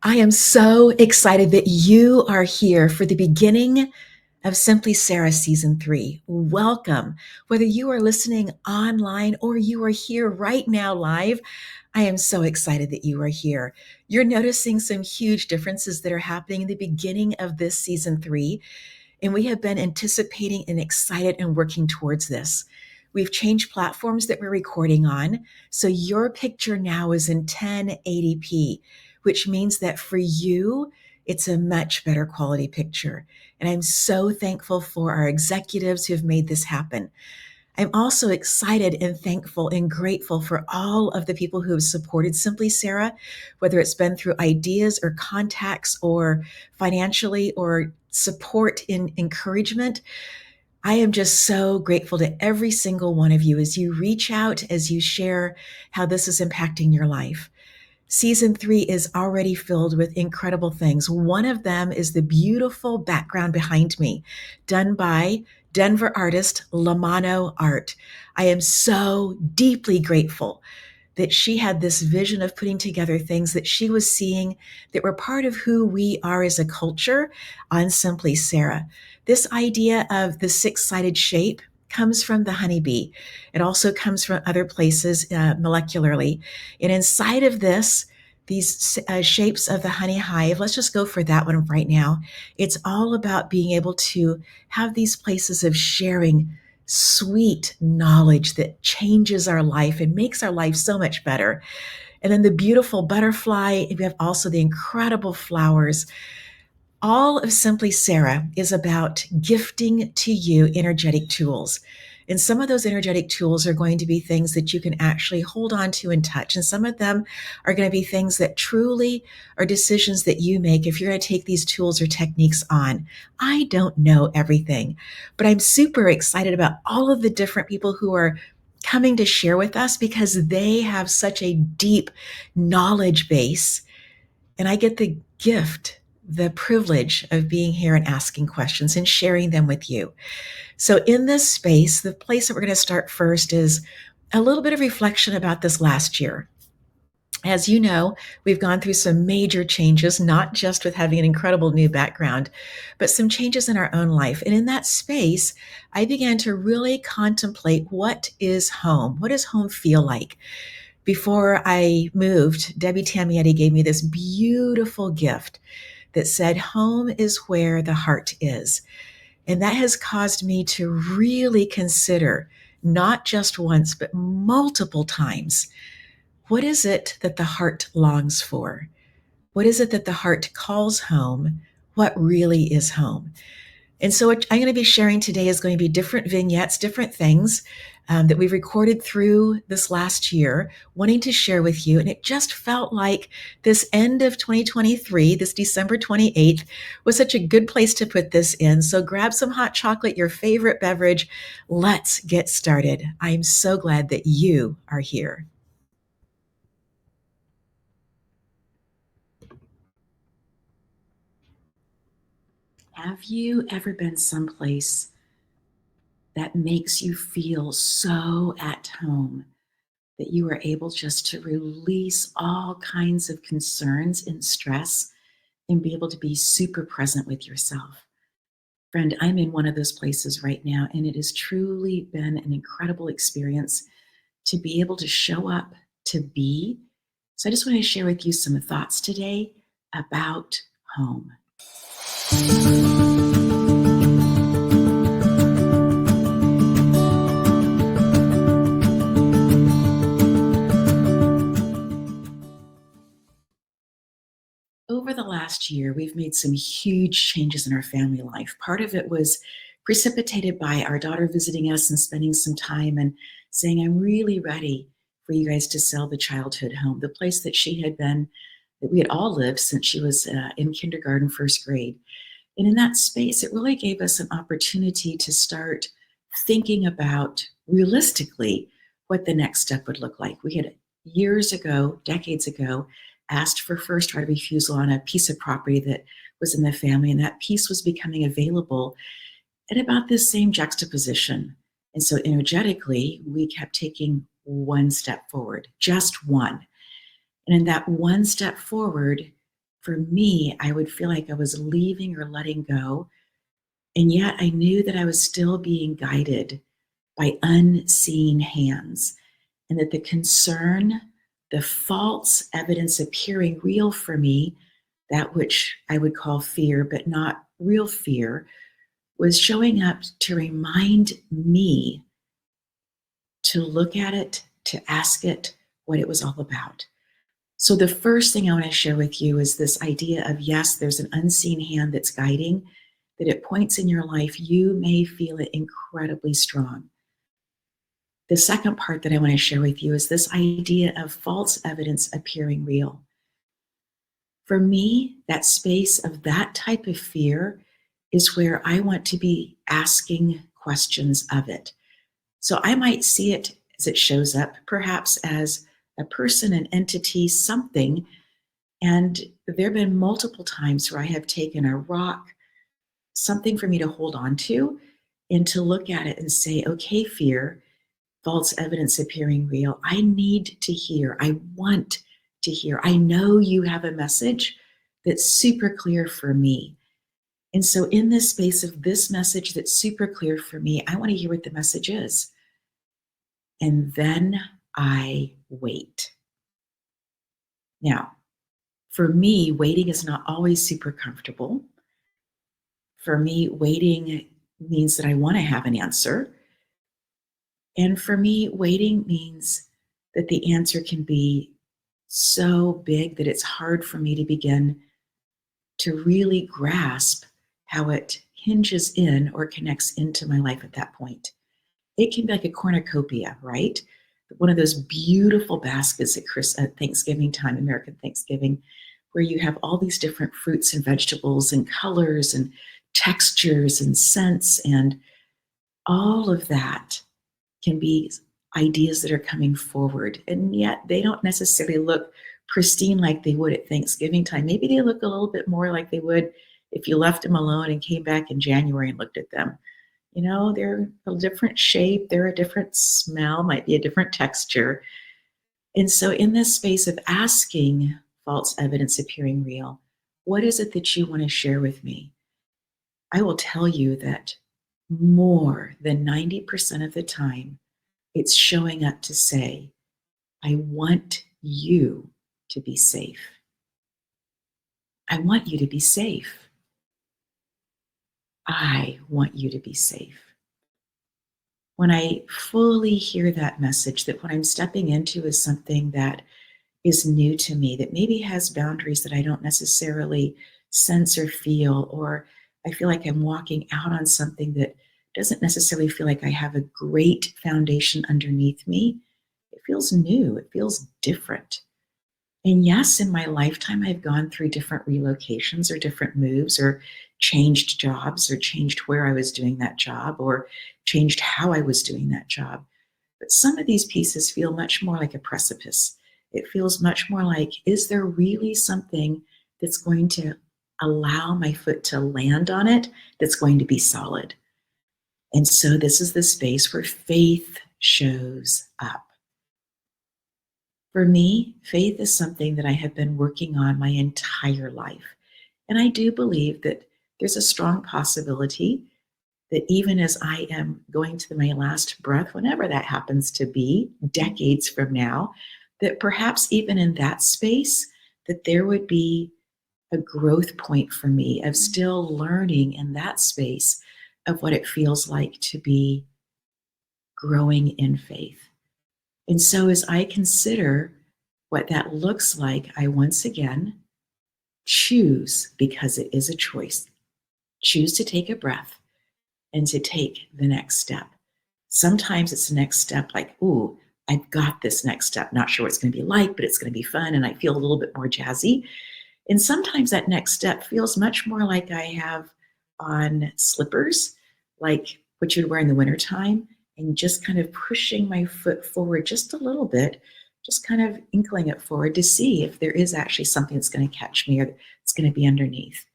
I am so excited that you are here for the beginning of Simply Sarah Season 3. Welcome. Whether you are listening online or you are here right now live, I am so excited that you are here. You're noticing some huge differences that are happening in the beginning of this Season 3, and we have been anticipating and excited and working towards this. We've changed platforms that we're recording on, so your picture now is in 1080p, which means that for you, it's a much better quality picture. And I'm so thankful for our executives who have made this happen. I'm also excited and thankful and grateful for all of the people who have supported Simply Sarah, whether it's been through ideas or contacts or financially or support in encouragement. I am just so grateful to every single one of you as you reach out, as you share how this is impacting your life. Season 3 is already filled with incredible things. One of them is the beautiful background behind me, done by Denver artist Lamano Art. I am so deeply grateful that she had this vision of putting together things that she was seeing that were part of who we are as a culture on Simply Sarah. This idea of the six-sided shape comes from the honeybee. It also comes from other places molecularly. And inside of this, these shapes of the honey hive, let's just go for that one right now. It's all about being able to have these places of sharing sweet knowledge that changes our life and makes our life so much better. And then the beautiful butterfly, we have also the incredible flowers. All of Simply Sarah is about gifting to you energetic tools. And some of those energetic tools are going to be things that you can actually hold on to and touch. And some of them are going to be things that truly are decisions that you make if you're going to take these tools or techniques on. I don't know everything, but I'm super excited about all of the different people who are coming to share with us because they have such a deep knowledge base. And I get the gift, the privilege of being here and asking questions and sharing them with you. So in this space, the place that we're going to start first is a little bit of reflection about this last year. As you know, we've gone through some major changes, not just with having an incredible new background, but some changes in our own life. And in that space, I began to really contemplate what is home? What does home feel like? Before I moved, Debbie Tamietti gave me this beautiful gift that said, home is where the heart is. And that has caused me to really consider, not just once, but multiple times, what is it that the heart longs for? What is it that the heart calls home? What really is home? And so what I'm going to be sharing today is going to be different vignettes, different things that we've recorded through this last year, wanting to share with you. And it just felt like this end of 2023, this December 28th, was such a good place to put this in. So grab some hot chocolate, your favorite beverage. Let's get started. I'm so glad that you are here. Have you ever been someplace that makes you feel so at home that you are able just to release all kinds of concerns and stress and be able to be super present with yourself? Friend, I'm in one of those places right now, and it has truly been an incredible experience to be able to show up, to be. So I just want to share with you some thoughts today about home. Over the last year, we've made some huge changes in our family life. Part of it was precipitated by our daughter visiting us and spending some time and saying, I'm really ready for you guys to sell the childhood home, the place that she had been, that we had all lived since she was in kindergarten, first grade. And in that space, it really gave us an opportunity to start thinking about realistically what the next step would look like. We had years ago, decades ago, asked for first right of refusal on a piece of property that was in the family, and that piece was becoming available at about this same juxtaposition. And so energetically, we kept taking one step forward, just one. And in that one step forward, for me, I would feel like I was leaving or letting go. And yet I knew that I was still being guided by unseen hands, and that the concern, the false evidence appearing real for me, that which I would call fear, but not real fear, was showing up to remind me to look at it, to ask it what it was all about. So, the first thing I want to share with you is this idea of yes, there's an unseen hand that's guiding, that at points in your life, you may feel it incredibly strong. The second part that I want to share with you is this idea of false evidence appearing real. For me, that space of that type of fear is where I want to be asking questions of it. So I might see it as it shows up, perhaps as a person, an entity, something. And there have been multiple times where I have taken a rock, something for me to hold on to, and to look at it and say, okay, fear, false evidence appearing real. I need to hear. I want to hear. I know you have a message that's super clear for me. And so, in this space of this message that's super clear for me, I want to hear what the message is. And then I wait. Now, for me, waiting is not always super comfortable. For me, waiting means that I want to have an answer. And for me, waiting means that the answer can be so big that it's hard for me to begin to really grasp how it hinges in or connects into my life at that point. It can be like a cornucopia, right? One of those beautiful baskets at Thanksgiving time, American Thanksgiving, where you have all these different fruits and vegetables and colors and textures and scents, and all of that can be ideas that are coming forward. And yet they don't necessarily look pristine like they would at Thanksgiving time. Maybe they look a little bit more like they would if you left them alone and came back in January and looked at them. You know, they're a different shape, they're a different smell, might be a different texture. And so, in this space of asking false evidence appearing real, what is it that you want to share with me? I will tell you that more than 90% of the time, it's showing up to say, I want you to be safe. I want you to be safe. I want you to be safe. When I fully hear that message, that what I'm stepping into is something that is new to me, that maybe has boundaries that I don't necessarily sense or feel, or I feel like I'm walking out on something that doesn't necessarily feel like I have a great foundation underneath me. It feels new, it feels different. And yes, in my lifetime, I've gone through different relocations or different moves or changed jobs or changed where I was doing that job or changed how I was doing that job. But some of these pieces feel much more like a precipice. It feels much more like, is there really something that's going to allow my foot to land on it that's going to be solid? And so this is the space where faith shows up. For me, faith is something that I have been working on my entire life. And I do believe that there's a strong possibility that even as I am going to my last breath, whenever that happens to be, decades from now, that perhaps even in that space, that there would be a growth point for me of still learning in that space of what it feels like to be growing in faith. And so as I consider what that looks like, I once again choose, because it is a choice, choose to take a breath and to take the next step. Sometimes it's the next step like, ooh, I've got this next step. Not sure what it's going to be like, but it's going to be fun. And I feel a little bit more jazzy. And sometimes that next step feels much more like I have on slippers, like what you'd wear in the wintertime, and just kind of pushing my foot forward just a little bit, just kind of inkling it forward to see if there is actually something that's going to catch me or it's going to be underneath.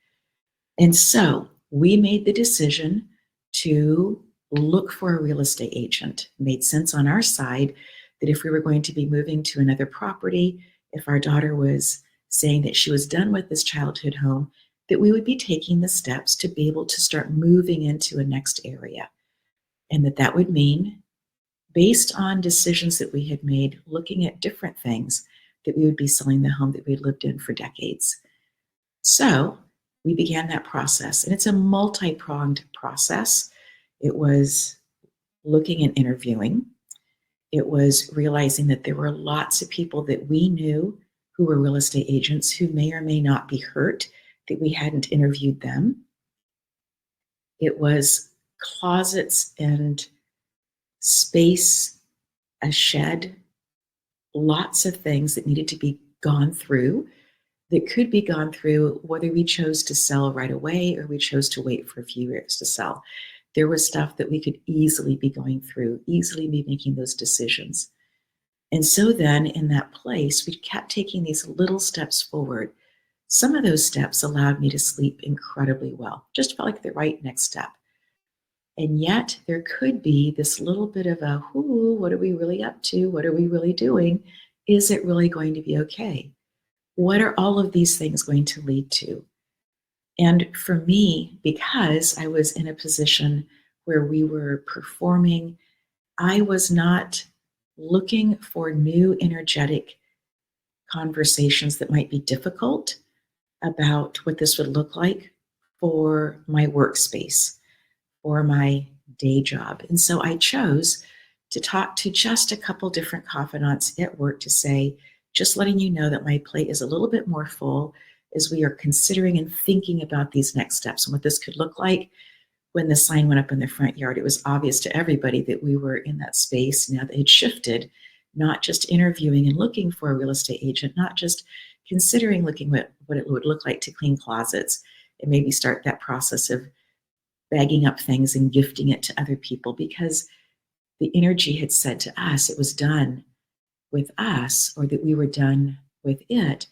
And so we made the decision to look for a real estate agent. It made sense on our side that if we were going to be moving to another property, if our daughter was saying that she was done with this childhood home, that we would be taking the steps to be able to start moving into a next area. And that would mean, based on decisions that we had made, looking at different things, that we would be selling the home that we had lived in for decades. So we began that process, and it's a multi-pronged process. It was looking and interviewing. It was realizing that there were lots of people that we knew who were real estate agents who may or may not be hurt that we hadn't interviewed them. It was closets and space, a shed, lots of things that needed to be gone through, that could be gone through whether we chose to sell right away or we chose to wait for a few years to sell. There was stuff that we could easily be going through, easily be making those decisions. And so then in that place, we kept taking these little steps forward. Some of those steps allowed me to sleep incredibly well, just felt like the right next step. And yet there could be this little bit of a, ooh, what are we really up to? What are we really doing? Is it really going to be okay? What are all of these things going to lead to? And for me, because I was in a position where we were performing, I was not looking for new energetic conversations that might be difficult about what this would look like for my workspace or my day job. And so I chose to talk to just a couple different confidants at work to say, just letting you know that my plate is a little bit more full as we are considering and thinking about these next steps and what this could look like. When the sign went up in the front yard, it was obvious to everybody that we were in that space now that it shifted, not just interviewing and looking for a real estate agent, not just considering looking what it would look like to clean closets and maybe start that process of bagging up things and gifting it to other people, because the energy had said to us it was done with us, or that we were done with it.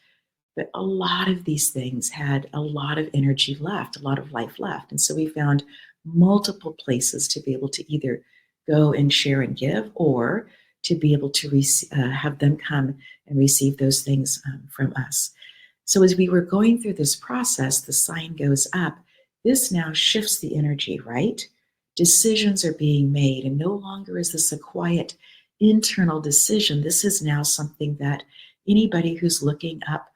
But a lot of these things had a lot of energy left, a lot of life left. And so we found multiple places to be able to either go and share and give, or to be able to have them come and receive those things from us. So as we were going through this process, the sign goes up. This now shifts the energy, right? Decisions are being made, and no longer is this a quiet internal decision. This is now something that anybody who's looking up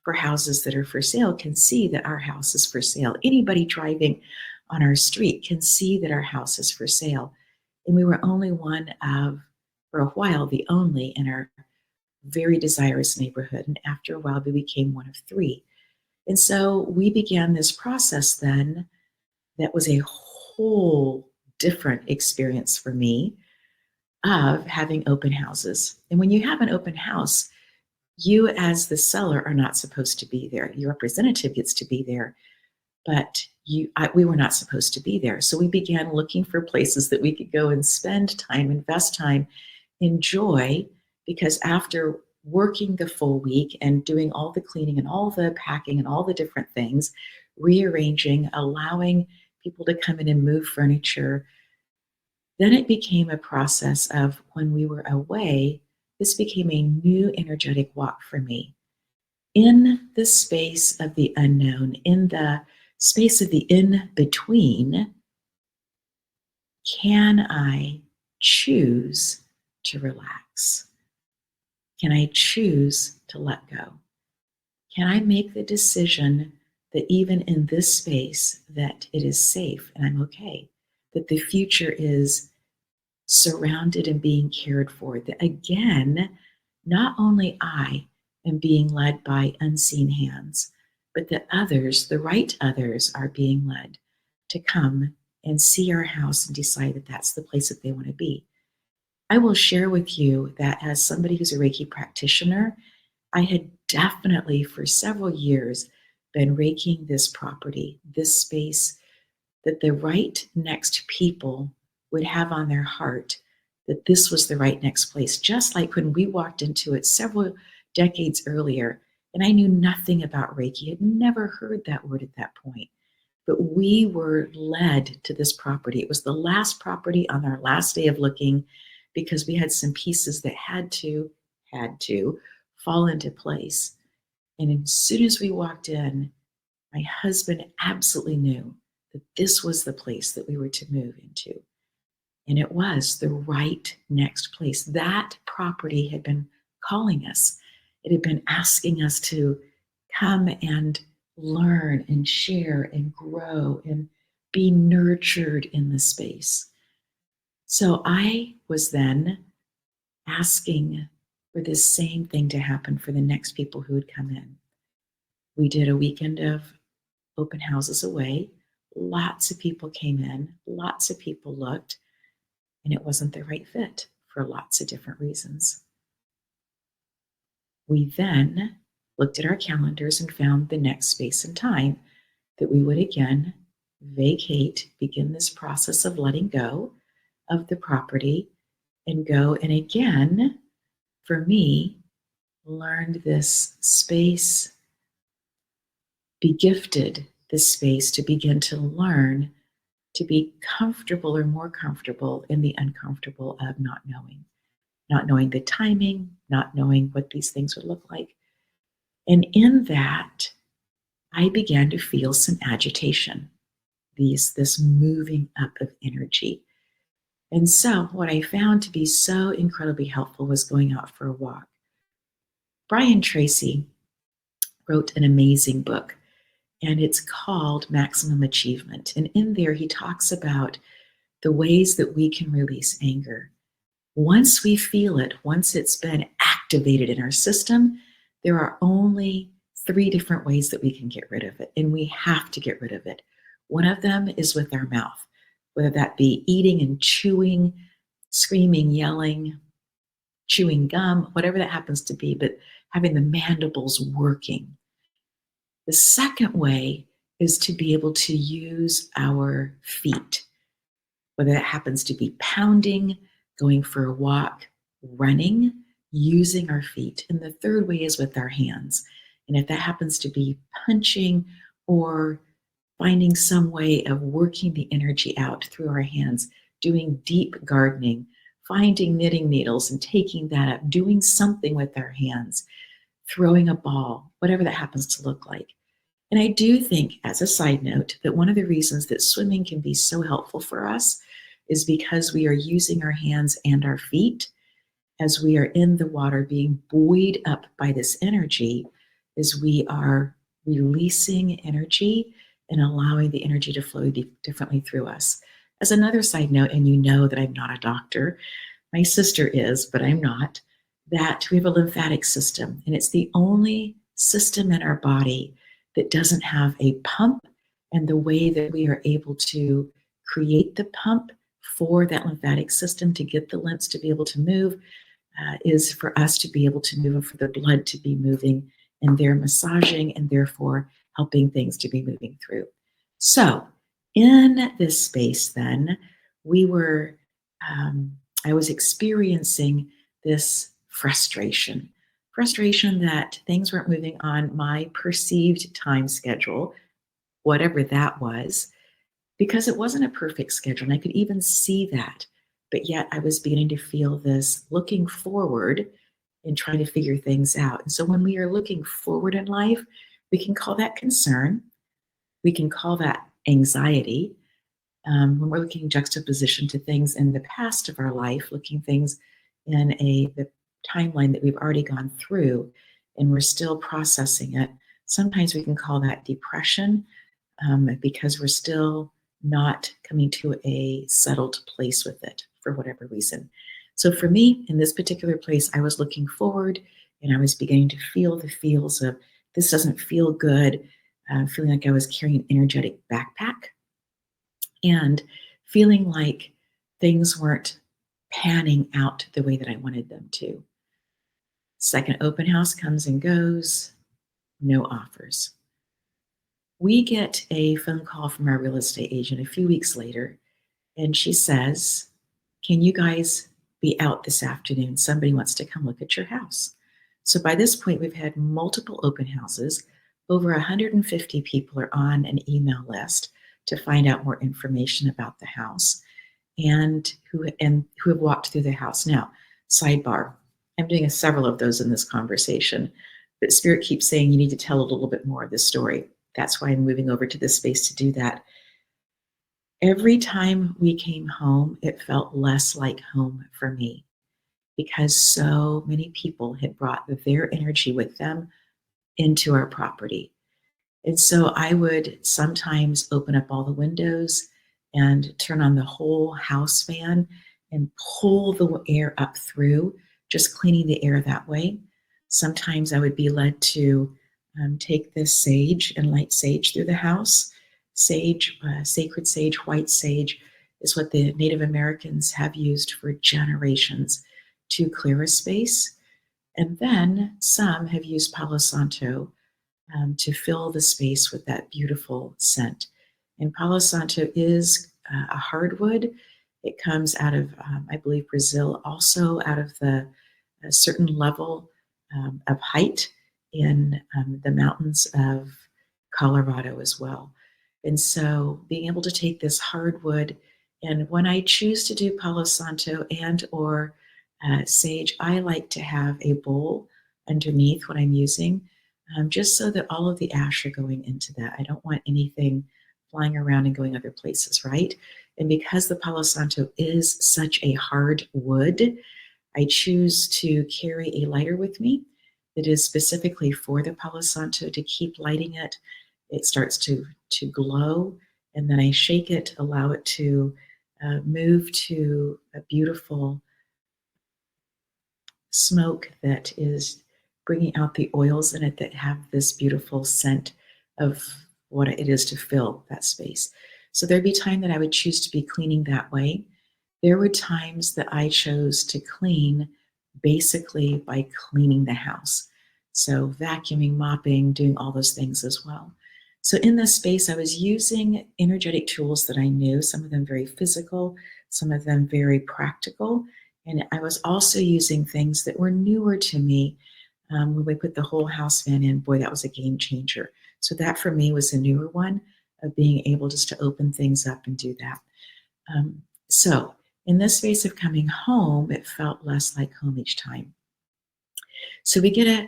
for houses that are for sale can see that our house is for sale. Anybody driving on our street can see that our house is for sale. And we were only one of, for a while, the only in our very desirous neighborhood. And after a while, we became one of three. And so we began this process then that was a whole different experience for me of having open houses. And when you have an open house, you as the seller are not supposed to be there. Your representative gets to be there, but we were not supposed to be there. So we began looking for places that we could go and spend time, invest time, enjoy, because after working the full week and doing all the cleaning and all the packing and all the different things, rearranging, allowing people to come in and move furniture, then it became a process of, when we were away, this became a new energetic walk for me. In the space of the unknown, in the space of the in-between, can I choose to relax? Can I choose to let go? Can I make the decision that even in this space that it is safe and I'm okay, that the future is surrounded and being cared for, that again, not only I am being led by unseen hands, but that others, the right others, are being led to come and see our house and decide that that's the place that they want to be. I will share with you that as somebody who's a Reiki practitioner, I had definitely for several years been Reikiing this property, this space, that the right next people would have on their heart that this was the right next place. Just like when we walked into it several decades earlier, and I knew nothing about Reiki, had never heard that word at that point. But we were led to this property. It was the last property on our last day of looking, because we had some pieces that had to fall into place. And as soon as we walked in, my husband absolutely knew that this was the place that we were to move into. And it was the right next place. That property had been calling us. It had been asking us to come and learn and share and grow and be nurtured in the space. So I was then asking for this same thing to happen for the next people who would come in. We did a weekend of open houses away. Lots of people came in, lots of people looked, and it wasn't the right fit for lots of different reasons. We then looked at our calendars and found the next space and time that we would again vacate, begin this process of letting go of the property and go. And again, for me, learned this space, be gifted this space to begin to learn to be comfortable or more comfortable in the uncomfortable of not knowing the timing, not knowing what these things would look like. And in that, I began to feel some agitation, this moving up of energy. And so what I found to be so incredibly helpful was going out for a walk. Brian Tracy wrote an amazing book, and it's called Maximum Achievement. And in there, he talks about the ways that we can release anger. Once we feel it, once it's been activated in our system, there are only 3 different ways that we can get rid of it, and we have to get rid of it. One of them is with our mouth, whether that be eating and chewing, screaming, yelling, chewing gum, whatever that happens to be, but having the mandibles working. The second way is to be able to use our feet, whether that happens to be pounding, going for a walk, running, using our feet. And the third way is with our hands. And if that happens to be punching or finding some way of working the energy out through our hands, doing deep gardening, finding knitting needles and taking that up, doing something with our hands, throwing a ball, whatever that happens to look like. And I do think, as a side note, that one of the reasons that swimming can be so helpful for us is because we are using our hands and our feet as we are in the water being buoyed up by this energy, as we are releasing energy and allowing the energy to flow differently through us. As another side note, and you know that I'm not a doctor, my sister is, but I'm not, that we have a lymphatic system, and it's the only system in our body that doesn't have a pump, and the way that we are able to create the pump for that lymphatic system to get the lymphs to be able to move is for us to be able to move and for the blood to be moving, and they're massaging and therefore helping things to be moving through. So in this space then, I was experiencing this frustration that things weren't moving on my perceived time schedule, whatever that was, because it wasn't a perfect schedule. And I could even see that. But yet I was beginning to feel this looking forward and trying to figure things out. And so when we are looking forward in life, we can call that concern. We can call that anxiety. When we're looking juxtaposition to things in the past of our life, looking things in the timeline that we've already gone through, and we're still processing it. Sometimes we can call that depression because we're still not coming to a settled place with it for whatever reason. So for me, in this particular place, I was looking forward and I was beginning to feel the feels of this doesn't feel good, feeling like I was carrying an energetic backpack and feeling like things weren't panning out the way that I wanted them to. Second open house comes and goes, no offers. We get a phone call from our real estate agent a few weeks later, and she says, "Can you guys be out this afternoon? Somebody wants to come look at your house." So by this point, we've had multiple open houses. Over 150 people are on an email list to find out more information about the house and who have walked through the house. Now, sidebar, I'm doing several of those in this conversation. But Spirit keeps saying, you need to tell a little bit more of this story. That's why I'm moving over to this space to do that. Every time we came home, it felt less like home for me because so many people had brought their energy with them into our property. And so I would sometimes open up all the windows and turn on the whole house fan and pull the air up through, just cleaning the air that way. Sometimes I would be led to take this sage and light sage through the house. Sage, sacred sage, white sage, is what the Native Americans have used for generations to clear a space. And then some have used Palo Santo to fill the space with that beautiful scent. And Palo Santo is a hardwood. It comes out of, I believe, Brazil, also out of a certain level of height in the mountains of Colorado as well. And so being able to take this hardwood, and when I choose to do Palo Santo and or sage, I like to have a bowl underneath what I'm using, just so that all of the ash are going into that. I don't want anything flying around and going other places, right? And because the Palo Santo is such a hard wood, I choose to carry a lighter with me that is specifically for the Palo Santo to keep lighting it. It starts to glow, and then I shake it, allow it to move to a beautiful smoke that is bringing out the oils in it that have this beautiful scent of what it is to fill that space. So there'd be time that I would choose to be cleaning that way. There were times that I chose to clean basically by cleaning the house. So vacuuming, mopping, doing all those things as well. So in this space, I was using energetic tools that I knew, some of them very physical, some of them very practical. And I was also using things that were newer to me. When we put the whole house fan in, boy, that was a game changer. So that for me was a newer one of being able just to open things up and do that. So in this space of coming home, it felt less like home each time. So we get a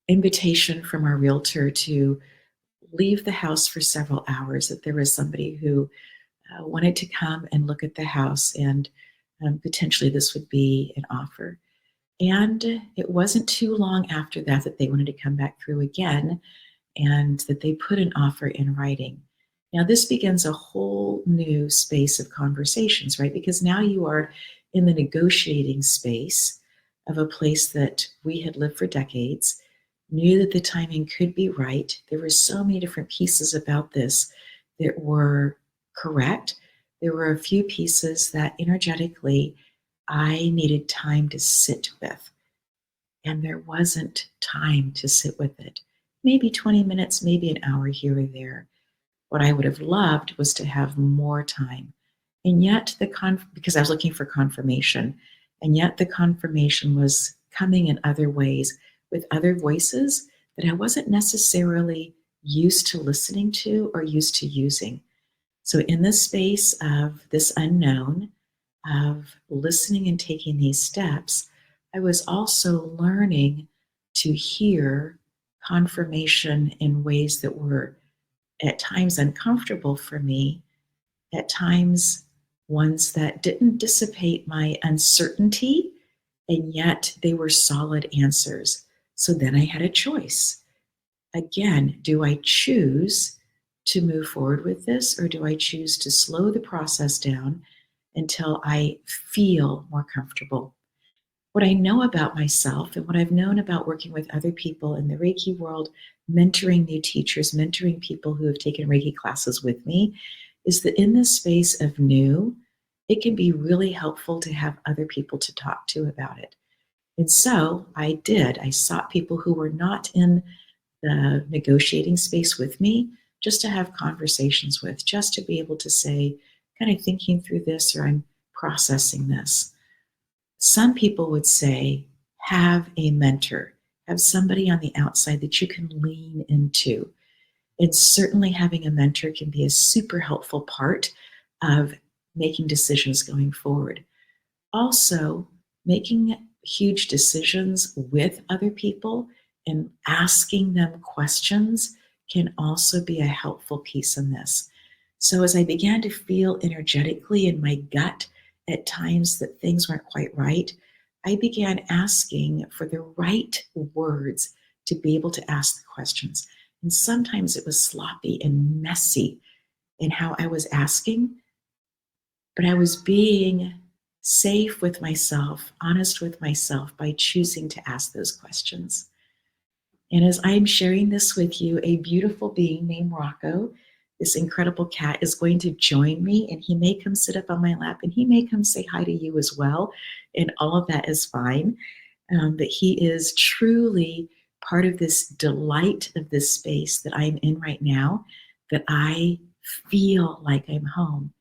invitation from our realtor to leave the house for several hours, that there was somebody who wanted to come and look at the house, and potentially this would be an offer. And it wasn't too long after that that they wanted to come back through again, and that they put an offer in writing. Now this begins a whole new space of conversations, right? Because now you are in the negotiating space of a place that we had lived for decades, knew that the timing could be right. There were so many different pieces about this that were correct. There were a few pieces that energetically I needed time to sit with, and there wasn't time to sit with it. Maybe 20 minutes, maybe an hour here or there. What I would have loved was to have more time. And yet because I was looking for confirmation, and yet the confirmation was coming in other ways with other voices that I wasn't necessarily used to listening to or used to using. So in this space of this unknown, of listening and taking these steps, I was also learning to hear confirmation in ways that were at times uncomfortable for me, at times ones that didn't dissipate my uncertainty, and yet they were solid answers. So then I had a choice. Again, do I choose to move forward with this, or do I choose to slow the process down until I feel more comfortable? What I know about myself and what I've known about working with other people in the Reiki world, mentoring new teachers, mentoring people who have taken Reiki classes with me, is that in this space of new, it can be really helpful to have other people to talk to about it. And so I did. I sought people who were not in the negotiating space with me, just to have conversations with, just to be able to say, kind of thinking through this, or I'm processing this. Some people would say, have a mentor, have somebody on the outside that you can lean into. And certainly having a mentor can be a super helpful part of making decisions going forward. Also, making huge decisions with other people, and asking them questions can also be a helpful piece in this. So as I began to feel energetically in my gut at times that things weren't quite right, I began asking for the right words to be able to ask the questions. And sometimes it was sloppy and messy in how I was asking, but I was being safe with myself, honest with myself by choosing to ask those questions. And as I'm sharing this with you, a beautiful being named Rocco, this incredible cat, is going to join me, and he may come sit up on my lap, and he may come say hi to you as well. And all of that is fine. But he is truly part of this delight of this space that I'm in right now, that I feel like I'm home,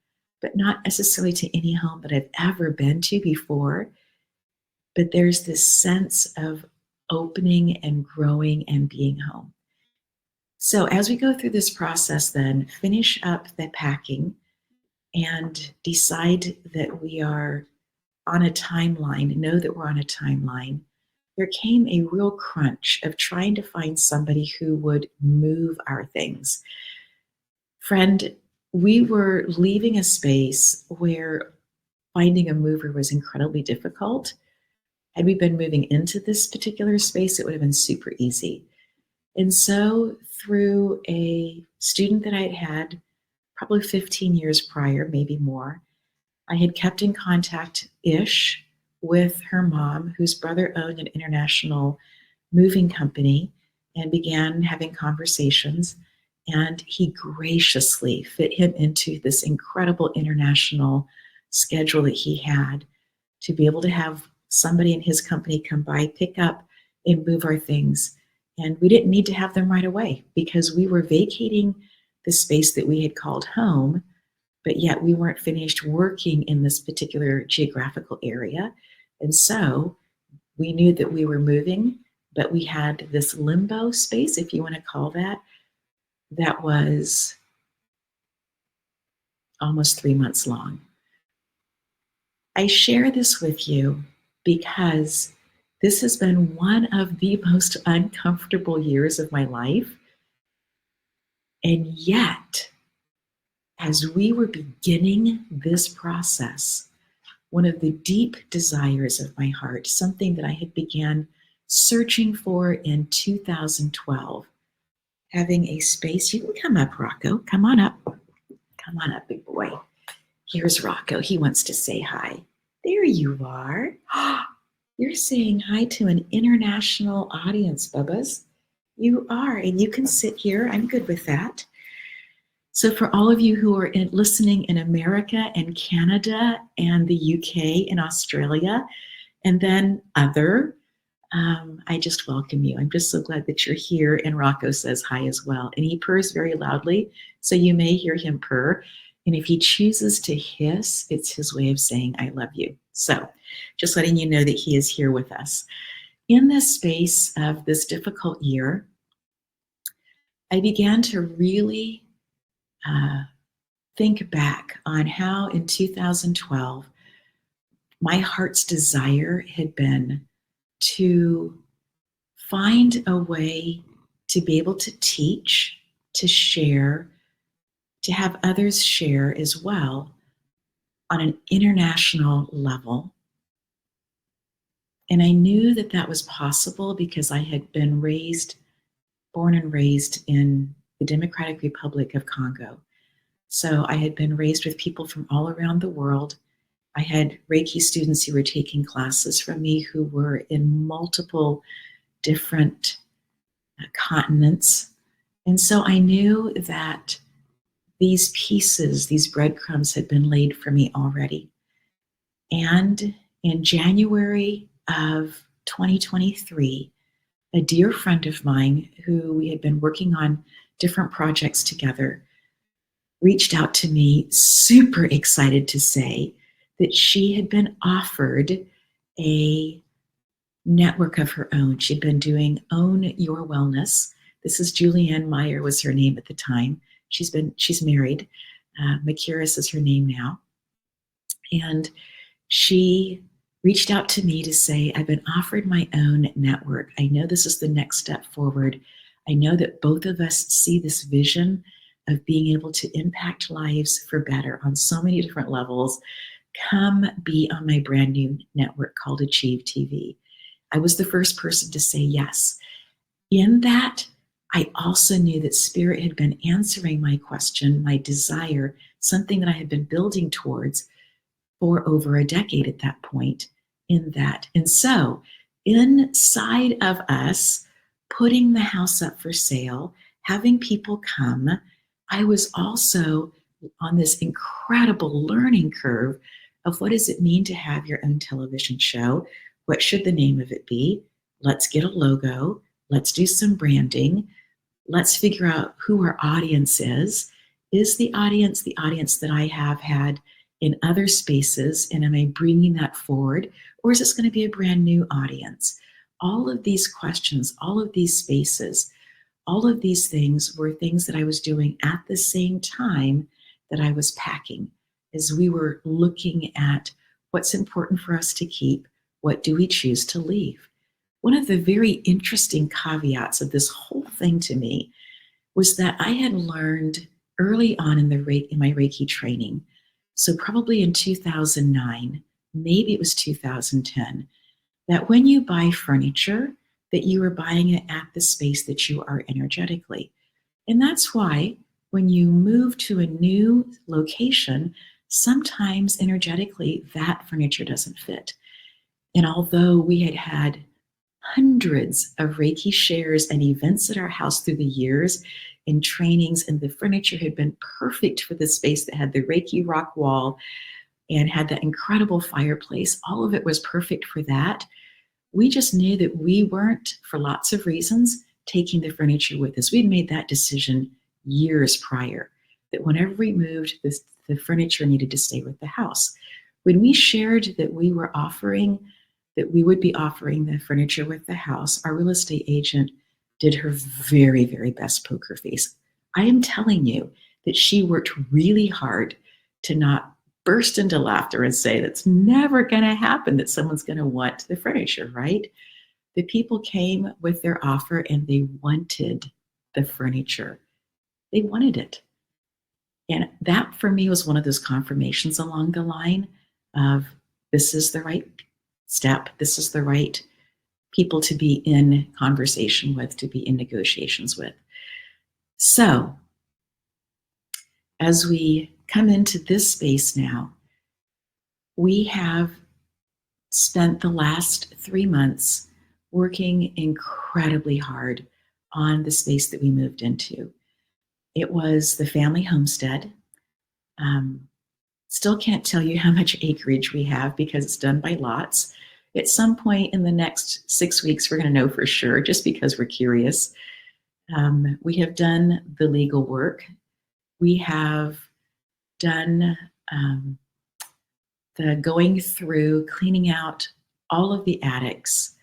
but not necessarily to any home that I've ever been to before. But there's this sense of opening and growing and being home. So as we go through this process, then finish up the packing and decide that we are on a timeline, know that we're on a timeline, there came a real crunch of trying to find somebody who would move our things. Friend, we were leaving a space where finding a mover was incredibly difficult. Had we been moving into this particular space, it would have been super easy. And so through a student that I had had probably 15 years prior, maybe more, I had kept in contact-ish with her mom, whose brother owned an international moving company, and began having conversations. And he graciously fit him into this incredible international schedule that he had to be able to have somebody in his company come by, pick up, and move our things. And we didn't need to have them right away because we were vacating the space that we had called home, but yet we weren't finished working in this particular geographical area. And so we knew that we were moving, but we had this limbo space, if you want to call that was almost 3 months long. I share this with you because this has been one of the most uncomfortable years of my life. And yet, as we were beginning this process, one of the deep desires of my heart, something that I had began searching for in 2012, having a space. You can come up, Rocco. Come on up. Come on up, big boy. Here's Rocco. He wants to say hi. There you are. You're saying hi to an international audience, Bubbas. You are, and you can sit here. I'm good with that. So for all of you who are listening in America and Canada and the UK and Australia, and then other, I just welcome you. I'm just so glad that you're here. And Rocco says hi as well. And he purrs very loudly, so you may hear him purr. And if he chooses to hiss, it's his way of saying, I love you. So just letting you know that he is here with us. In this space of this difficult year, I began to really think back on how in 2012, my heart's desire had been to find a way to be able to teach, to share, to have others share as well on an international level. And I knew that that was possible because I had been born and raised in the Democratic Republic of Congo. So I had been raised with people from all around the world. I had Reiki students who were taking classes from me who were in multiple different continents. And so I knew that these pieces, these breadcrumbs had been laid for me already. And in January of 2023, a dear friend of mine who we had been working on different projects together reached out to me, super excited to say that she had been offered a network of her own. She'd been doing Own Your Wellness. This is Julianne Meyer was her name at the time. She's married. Makiris is her name now. And she reached out to me to say, I've been offered my own network. I know this is the next step forward. I know that both of us see this vision of being able to impact lives for better on so many different levels. Come be on my brand new network called Achieve TV. I was the first person to say yes. In that, I also knew that Spirit had been answering my question, my desire, something that I had been building towards for over a decade at that point in that. And so, inside of us, putting the house up for sale, having people come, I was also on this incredible learning curve of what does it mean to have your own television show? What should the name of it be? Let's get a logo. Let's do some branding. Let's figure out who our audience is. Is the audience that I have had in other spaces, and am I bringing that forward, or is this going to be a brand new audience? All of these questions, all of these spaces, all of these things were things that I was doing at the same time that I was packing, as we were looking at what's important for us to keep, what do we choose to leave. One of the very interesting caveats of this whole thing to me was that I had learned early on in my Reiki training, so probably in 2009, maybe it was 2010, that when you buy furniture, that you are buying it at the space that you are energetically. And that's why when you move to a new location, sometimes energetically that furniture doesn't fit. And although we had had hundreds of Reiki shares and events at our house through the years and trainings, and the furniture had been perfect for the space that had the Reiki rock wall and had that incredible fireplace. All of it was perfect for that. We just knew that we weren't, for lots of reasons, taking the furniture with us. We'd made that decision years prior, that whenever we moved, the furniture needed to stay with the house. When we shared that we would be offering the furniture with the house, our real estate agent did her very, very best poker face. I am telling you that she worked really hard to not burst into laughter and say, that's never going to happen, that someone's going to want the furniture, right? The people came with their offer and they wanted the furniture. They wanted it. And that for me was one of those confirmations along the line of this is the right step. This is the right people to be in conversation with, to be in negotiations with. So as we come into this space now, we have spent the last 3 months working incredibly hard on the space that we moved into. It was the family homestead. Still can't tell you how much acreage we have because it's done by lots. At some point in the next 6 weeks, we're going to know for sure, just because we're curious. We have done the legal work. We have done the going through, cleaning out all of the attics,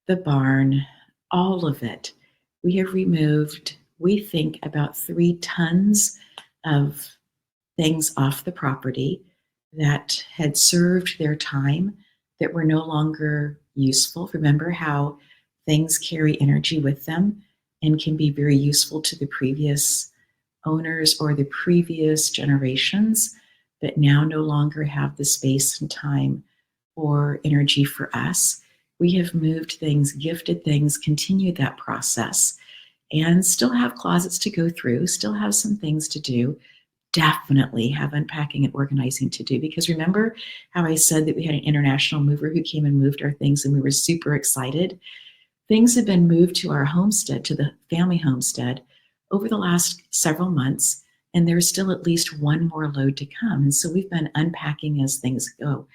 the barn, all of it. We have removed, we think, about 3 tons of things off the property that had served their time, that were no longer useful. Remember how things carry energy with them and can be very useful to the previous owners or the previous generations, but now no longer have the space and time or energy for us. We have moved things, gifted things, continued that process, and still have closets to go through, still have some things to do. Definitely have unpacking and organizing to do, because remember how I said that we had an international mover who came and moved our things and we were super excited? Things have been moved to our homestead, to the family homestead, over the last several months, and there's still at least one more load to come. And so we've been unpacking as things go.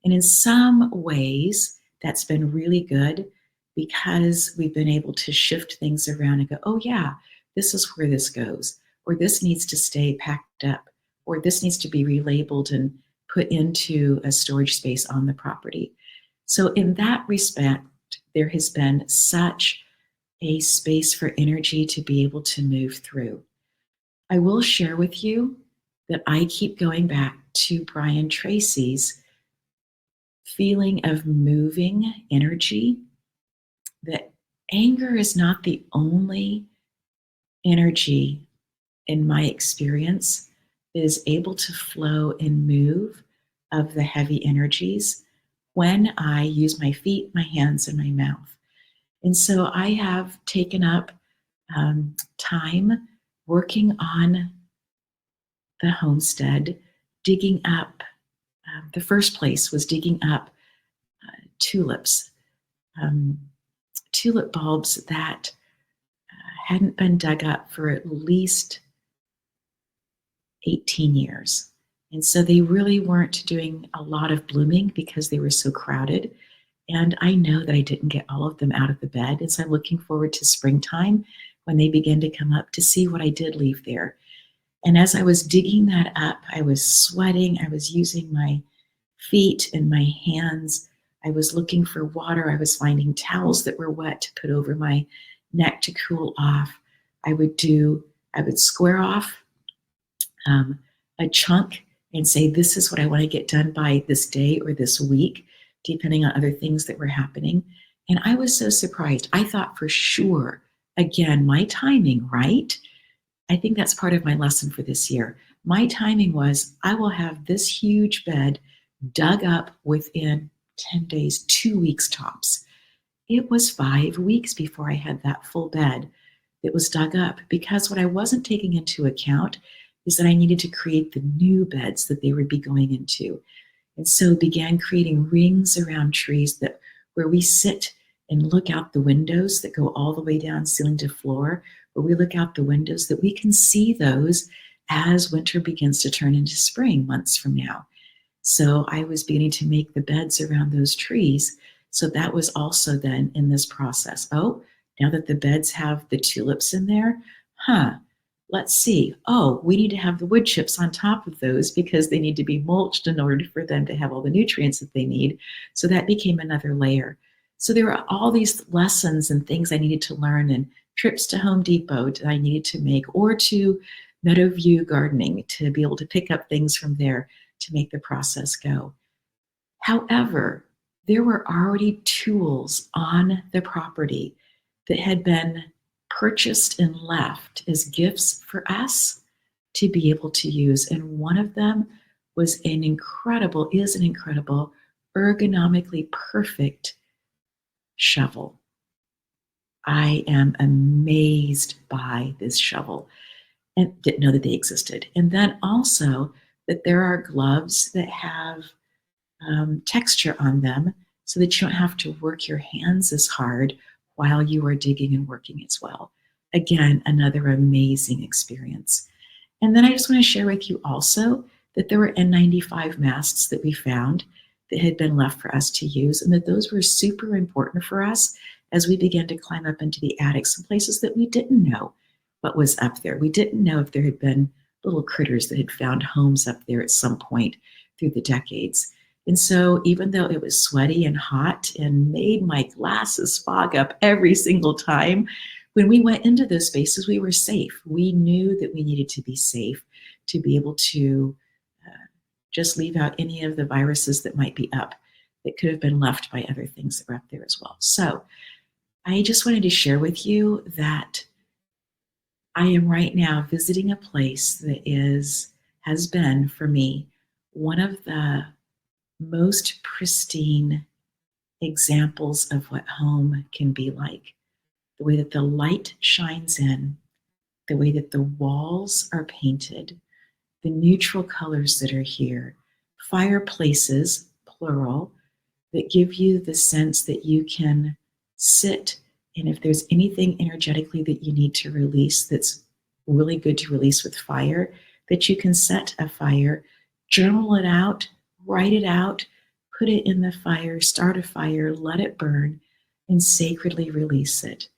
And in some ways, that's been really good because we've been able to shift things around and go, oh yeah, this is where this goes, or this needs to stay packed up, or this needs to be relabeled and put into a storage space on the property. So in that respect, there has been such a space for energy to be able to move through. I will share with you that I keep going back to Brian Tracy's feeling of moving energy, that anger is not the only energy in my experience that is able to flow and move of the heavy energies when I use my feet, my hands, and my mouth. And so I have taken up time working on the homestead, digging up. The first place was digging up tulips, um, tulip bulbs that hadn't been dug up for at least 18 years. And so they really weren't doing a lot of blooming because they were so crowded. And I know that I didn't get all of them out of the bed. And so I'm looking forward to springtime when they begin to come up to see what I did leave there. And as I was digging that up, I was sweating. I was using my feet and my hands. I was looking for water. I was finding towels that were wet to put over my neck to cool off. I would square off a chunk and say, this is what I want to get done by this day or this week, depending on other things that were happening. And I was so surprised. I thought for sure, again, my timing, right? I think that's part of my lesson for this year. My timing was I will have this huge bed dug up within 10 days, 2 weeks tops. It was 5 weeks before I had that full bed that was dug up, because what I wasn't taking into account is that I needed to create the new beds that they would be going into. And so began creating rings around trees that where we sit and look out the windows that go all the way down ceiling to floor, where we look out the windows that we can see those as winter begins to turn into spring months from now. So I was beginning to make the beds around those trees. So that was also then in this process. Oh, now that the beds have the tulips in there, let's see. Oh, we need to have the wood chips on top of those because they need to be mulched in order for them to have all the nutrients that they need. So that became another layer. So there were all these lessons and things I needed to learn, and trips to Home Depot that I needed to make, or to Meadowview Gardening to be able to pick up things from there to make the process go. However, there were already tools on the property that had been purchased and left as gifts for us to be able to use. And one of them is an incredible ergonomically perfect shovel. I am amazed by this shovel and didn't know that they existed. And then also that there are gloves that have texture on them so that you don't have to work your hands as hard while you are digging and working as well. Again, another amazing experience. And then I just want to share with you also that there were N95 masks that we found that had been left for us to use, and that those were super important for us as we began to climb up into the attics and places that we didn't know what was up there. We didn't know if there had been little critters that had found homes up there at some point through the decades. And so even though it was sweaty and hot and made my glasses fog up every single time, when we went into those spaces, we were safe. We knew that we needed to be safe to be able to just leave out any of the viruses that might be up that could have been left by other things that were up there as well. So I just wanted to share with you that I am right now visiting a place that has been for me one of the most pristine examples of what home can be like. The way that the light shines in, the way that the walls are painted, the neutral colors that are here, fireplaces, plural, that give you the sense that you can sit, and if there's anything energetically that you need to release that's really good to release with fire, that you can set a fire, journal it out, write it out, put it in the fire, start a fire, let it burn, and sacredly release it.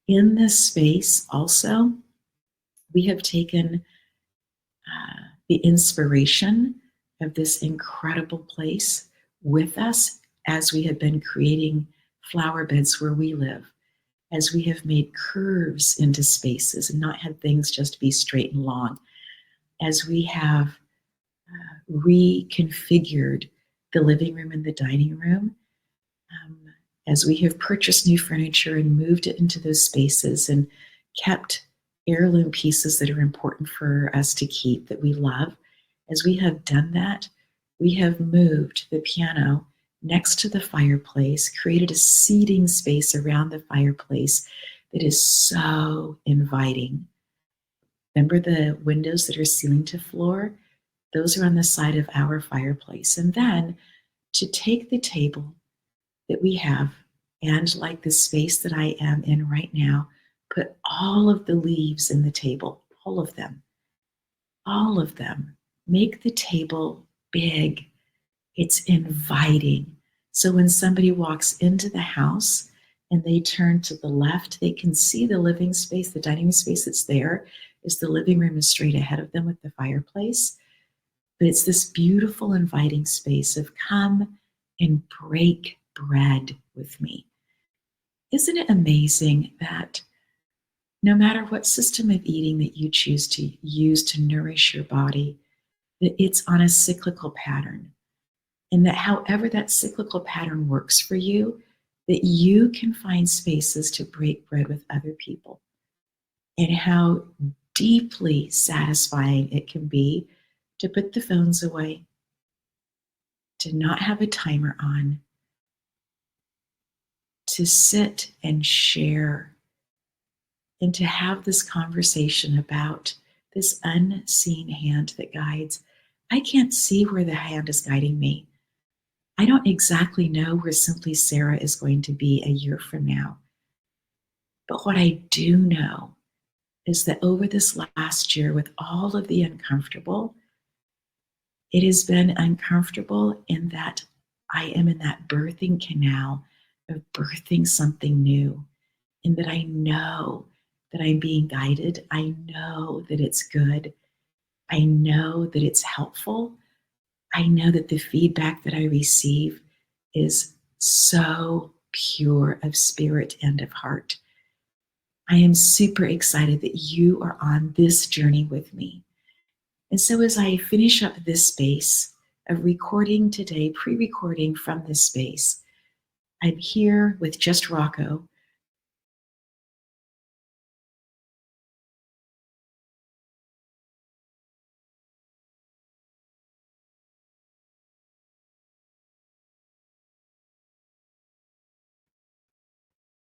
In this space also, we have taken the inspiration of this incredible place with us as we have been creating flower beds where we live, as we have made curves into spaces and not had things just be straight and long, as we have reconfigured the living room and the dining room. As we have purchased new furniture and moved it into those spaces and kept heirloom pieces that are important for us to keep, that we love, as we have done that, we have moved the piano next to the fireplace, created a seating space around the fireplace that is so inviting. Remember the windows that are ceiling to floor? Those are on the side of our fireplace. And then to take the table that we have, and like the space that I am in right now, put all of the leaves in the table, all of them, all of them. Make the table big. It's inviting. So when somebody walks into the house and they turn to the left, they can see the living space, the dining room space that's there is the living room is straight ahead of them with the fireplace. But it's this beautiful, inviting space of come and break bread with me. Isn't it amazing that no matter what system of eating that you choose to use to nourish your body, that it's on a cyclical pattern, and that however that cyclical pattern works for you, that you can find spaces to break bread with other people, and how deeply satisfying it can be to put the phones away, to not have a timer on, to sit and share, and to have this conversation about this unseen hand that guides. I can't see where the hand is guiding me. I don't exactly know where Simply Sarah is going to be a year from now. But what I do know is that over this last year, with all of the uncomfortable, it has been uncomfortable in that I am in that birthing canal of birthing something new, and that I know that I'm being guided. I know that it's good. I know that it's helpful. I know that the feedback that I receive is so pure of spirit and of heart. I am super excited that you are on this journey with me. And so as I finish up this space of recording today, pre-recording from this space, I'm here with just Rocco.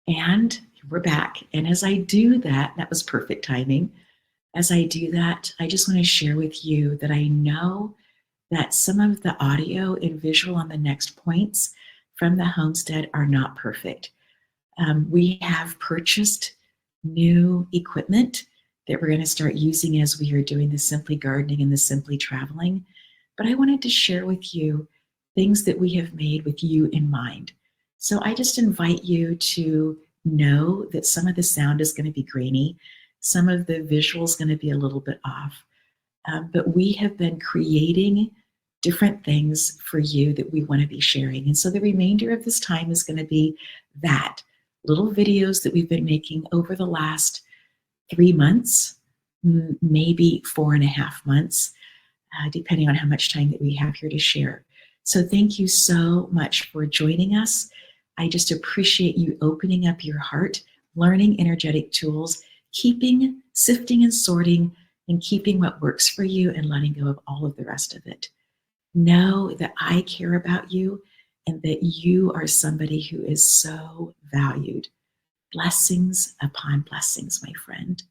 And we're back. And as I do that, that was perfect timing. As I do that, I just want to share with you that I know that some of the audio and visual on the next points from the homestead are not perfect. We have purchased new equipment that we're going to start using as we are doing the Simply Gardening and the Simply Traveling. But I wanted to share with you things that we have made with you in mind. So I just invite you to know that some of the sound is going to be grainy, some of the visual is going to be a little bit off. But we have been creating different things for you that we want to be sharing. And so the remainder of this time is going to be that little videos that we've been making over the last 3 months, maybe 4.5 months, depending on how much time that we have here to share. So thank you so much for joining us. I just appreciate you opening up your heart, learning energetic tools, keeping, sifting and sorting, and keeping what works for you and letting go of all of the rest of it. Know that I care about you and that you are somebody who is so valued. Blessings upon blessings, my friend.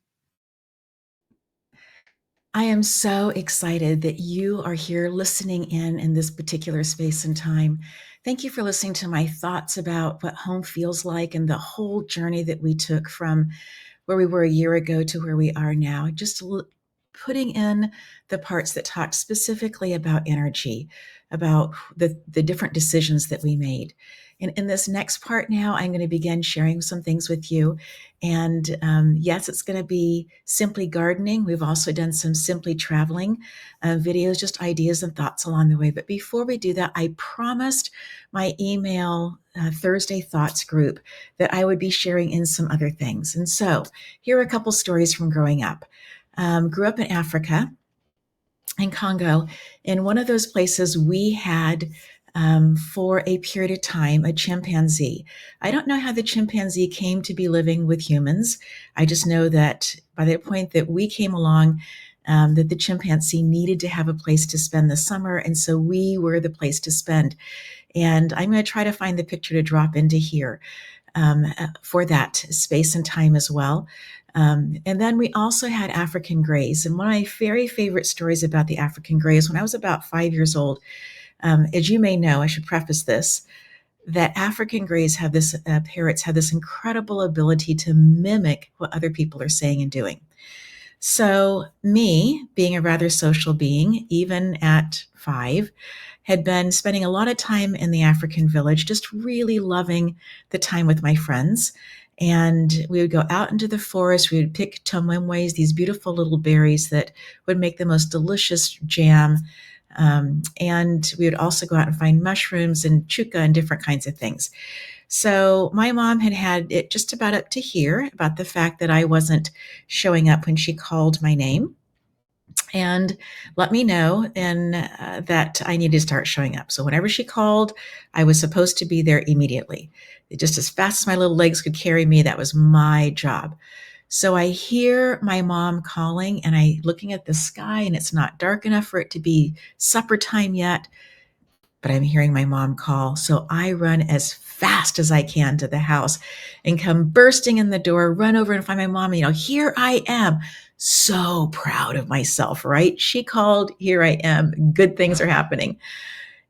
I am so excited that you are here listening in this particular space and time. Thank you for listening to my thoughts about what home feels like and the whole journey that we took from where we were a year ago to where we are now. Just putting in the parts that talk specifically about energy, about the different decisions that we made. And in this next part now, I'm going to begin sharing some things with you. And yes, it's going to be simply gardening. We've also done some simply traveling videos, just ideas and thoughts along the way. But before we do that, I promised my email Thursday Thoughts group that I would be sharing in some other things. And so here are a couple stories from growing up. Grew up in Africa, in Congo. In one of those places, we had for a period of time, a chimpanzee. I don't know how the chimpanzee came to be living with humans. I just know that by the point that we came along, that the chimpanzee needed to have a place to spend the summer, and so we were the place to spend. And I'm going to try to find the picture to drop into here for that space and time as well. And then we also had African greys. And one of my very favorite stories about the African greys, when I was about 5 years old, as you may know, I should preface this, that African greys have this, parrots have this incredible ability to mimic what other people are saying and doing. So me, being a rather social being, even at 5, had been spending a lot of time in the African village, just really loving the time with my friends. And we would go out into the forest. We would pick tomwemwes, these beautiful little berries that would make the most delicious jam. And we would also go out and find mushrooms and chuka and different kinds of things. So my mom had it just about up to here about the fact that I wasn't showing up when she called my name, and let me know and that I needed to start showing up. So whenever she called, I was supposed to be there immediately. Just as fast as my little legs could carry me, that was my job. So I hear my mom calling, and I looking at the sky, and it's not dark enough for it to be supper time yet, but I'm hearing my mom call. So I run as fast as I can to the house and come bursting in the door, run over and find my mom. Here I am. So proud of myself, right? She called, here I am. Good things are happening.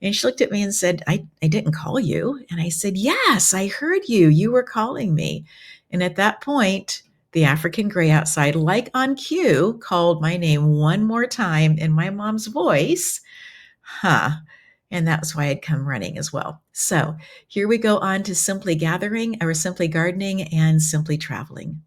And she looked at me and said, I didn't call you. And I said, yes, I heard you. You were calling me. And at that point, the African gray outside, like on cue, called my name one more time in my mom's voice. And that's why I'd come running as well. So here we go on to simply gathering, or simply gardening, and simply traveling.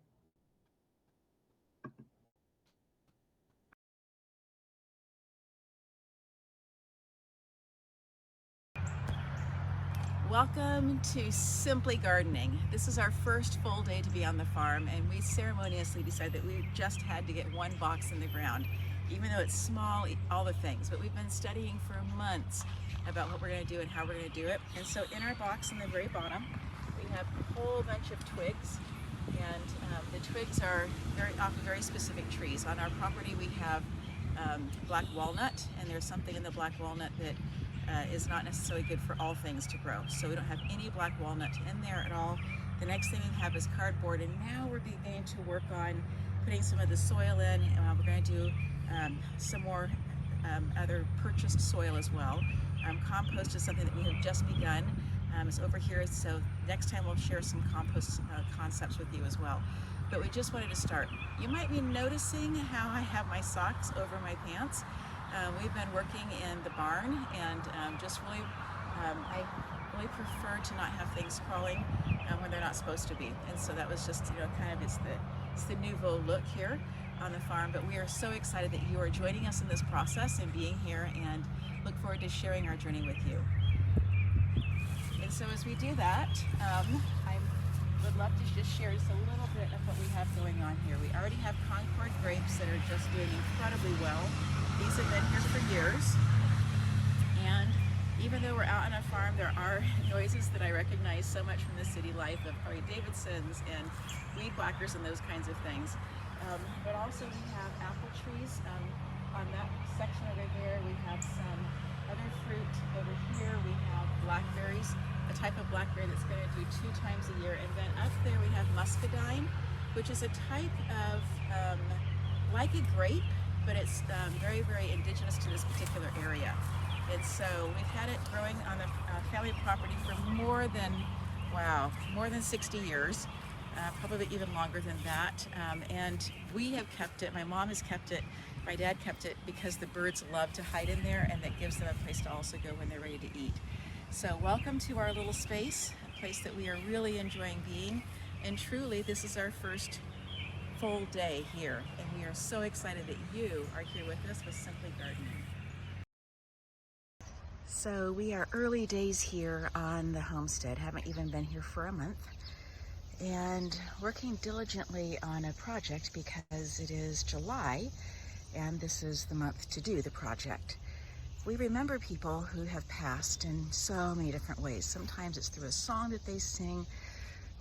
Welcome to Simply Gardening. This is our first full day to be on the farm, and we ceremoniously decided that we just had to get one box in the ground, even though it's small, all the things. But we've been studying for months about what we're going to do and how we're going to do it. And so in our box in the very bottom, we have a whole bunch of twigs, and the twigs are off of very specific trees. On our property we have black walnut, and there's something in the black walnut that is not necessarily good for all things to grow. So we don't have any black walnut in there at all. The next thing we have is cardboard, and now we're beginning to work on putting some of the soil in. We're going to do some more other purchased soil as well. Compost is something that we have just begun. It's over here, so next time we'll share some compost concepts with you as well. But we just wanted to start. You might be noticing how I have my socks over my pants. We've been working in the barn, and just really, I really prefer to not have things crawling when they're not supposed to be. And so that was just, it's the nouveau look here on the farm. But we are so excited that you are joining us in this process and being here, and look forward to sharing our journey with you. And so as we do that, I would love to just share just a little bit of what we have going on here. We already have Concord grapes that are just doing incredibly well. These have been here for years, and even though we're out on a farm, there are noises that I recognize so much from the city life of Harley Davidsons and weed whackers and those kinds of things. But also we have apple trees on that section over there. We have some other fruit over here. We have blackberries, a type of blackberry that's going to do 2 times a year. And then up there we have muscadine, which is a type of, like a grape, but it's very, very indigenous to this particular area. And so we've had it growing on the family property for more than 60 years, probably even longer than that. And we have kept it, my mom has kept it, my dad kept it because the birds love to hide in there, and that gives them a place to also go when they're ready to eat. So welcome to our little space, a place that we are really enjoying being. And truly, this is our first full day here, and we are so excited that you are here with us with Simply Gardening. So we are early days here on the homestead, haven't even been here for a month, and working diligently on a project because it is July and this is the month to do the project. we remember people who have passed in so many different ways. Sometimes it's through a song that they sing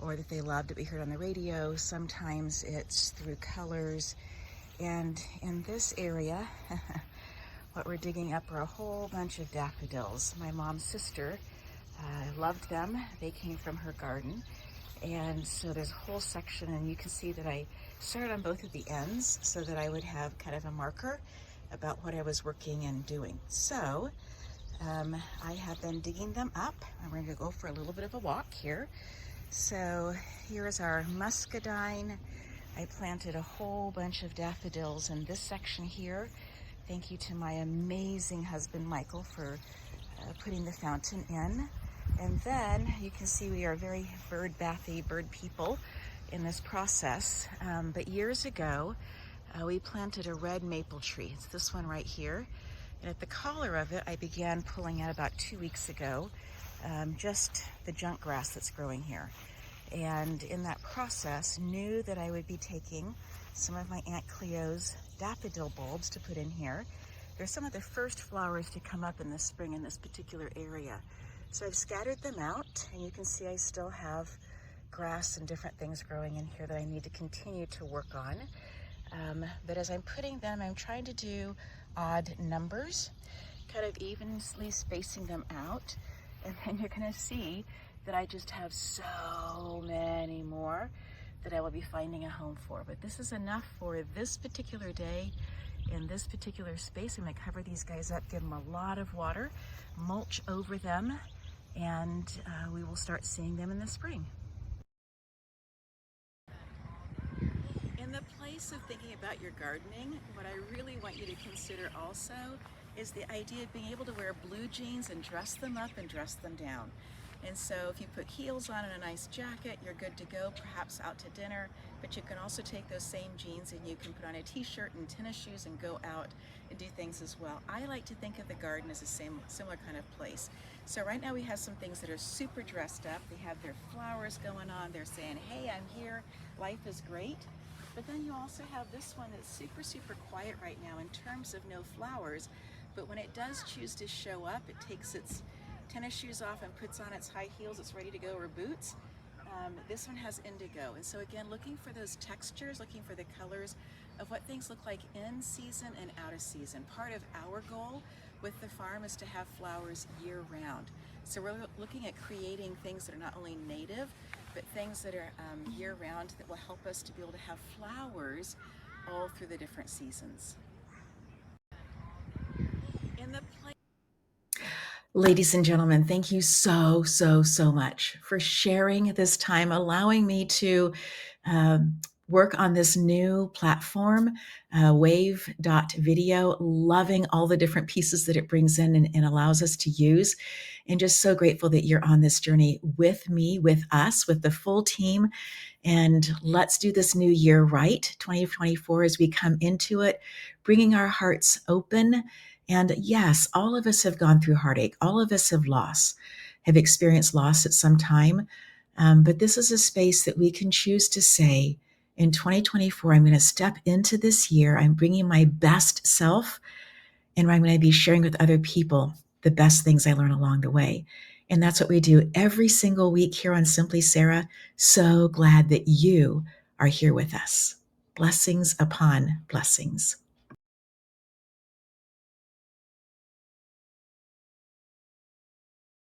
or that they loved that we heard on the radio. Sometimes it's through colors. And in this area, what we're digging up are a whole bunch of daffodils. My mom's sister loved them. They came from her garden. And so there's a whole section, and you can see that I started on both of the ends so that I would have kind of a marker about what I was working and doing. So I have been digging them up. I'm going to go for a little bit of a walk here. So here is our muscadine. I planted a whole bunch of daffodils in this section here. Thank you to my amazing husband, Michael, for putting the fountain in. And then you can see we are very bird-bathy, bird people in this process. But years ago, we planted a red maple tree. It's this one right here. And at the collar of it, I began pulling out about 2 weeks ago, just the junk grass that's growing here. And in that process, knew that I would be taking some of my Aunt Cleo's daffodil bulbs to put in here. They're some of the first flowers to come up in the spring in this particular area. So I've scattered them out, and you can see I still have grass and different things growing in here that I need to continue to work on. But as I'm putting them, I'm trying to do odd numbers, kind of evenly spacing them out. And then you're gonna see that I just have so many more that I will be finding a home for. But this is enough for this particular day in this particular space. I'm gonna cover these guys up, give them a lot of water, mulch over them, and we will start seeing them in the spring. In the place of thinking about your gardening, what I really want you to consider also is the idea of being able to wear blue jeans and dress them up and dress them down. And so if you put heels on and a nice jacket, you're good to go, perhaps out to dinner, but you can also take those same jeans and you can put on a t-shirt and tennis shoes and go out and do things as well. I like to think of the garden as a similar kind of place. So right now we have some things that are super dressed up. They have their flowers going on. They're saying, hey, I'm here, life is great. But then you also have this one that's super, super quiet right now in terms of no flowers. But when it does choose to show up, it takes its tennis shoes off and puts on its high heels, it's ready to go, or boots. This one has indigo. And so again, looking for those textures, looking for the colors of what things look like in season and out of season. Part of our goal with the farm is to have flowers year round. So we're looking at creating things that are not only native, but things that are year round that will help us to be able to have flowers all through the different seasons. Ladies and gentlemen, thank you so, so, so much for sharing this time, allowing me to work on this new platform, wave.video, loving all the different pieces that it brings in and allows us to use. And just so grateful that you're on this journey with me, with us, with the full team. And let's do this new year right, 2024, as we come into it, bringing our hearts open. And yes, all of us have gone through heartache. All of us have experienced loss at some time. But this is a space that we can choose to say, in 2024, I'm going to step into this year. I'm bringing my best self, and I'm going to be sharing with other people the best things I learn along the way. And that's what we do every single week here on Simply Sarah. So glad that you are here with us. Blessings upon blessings.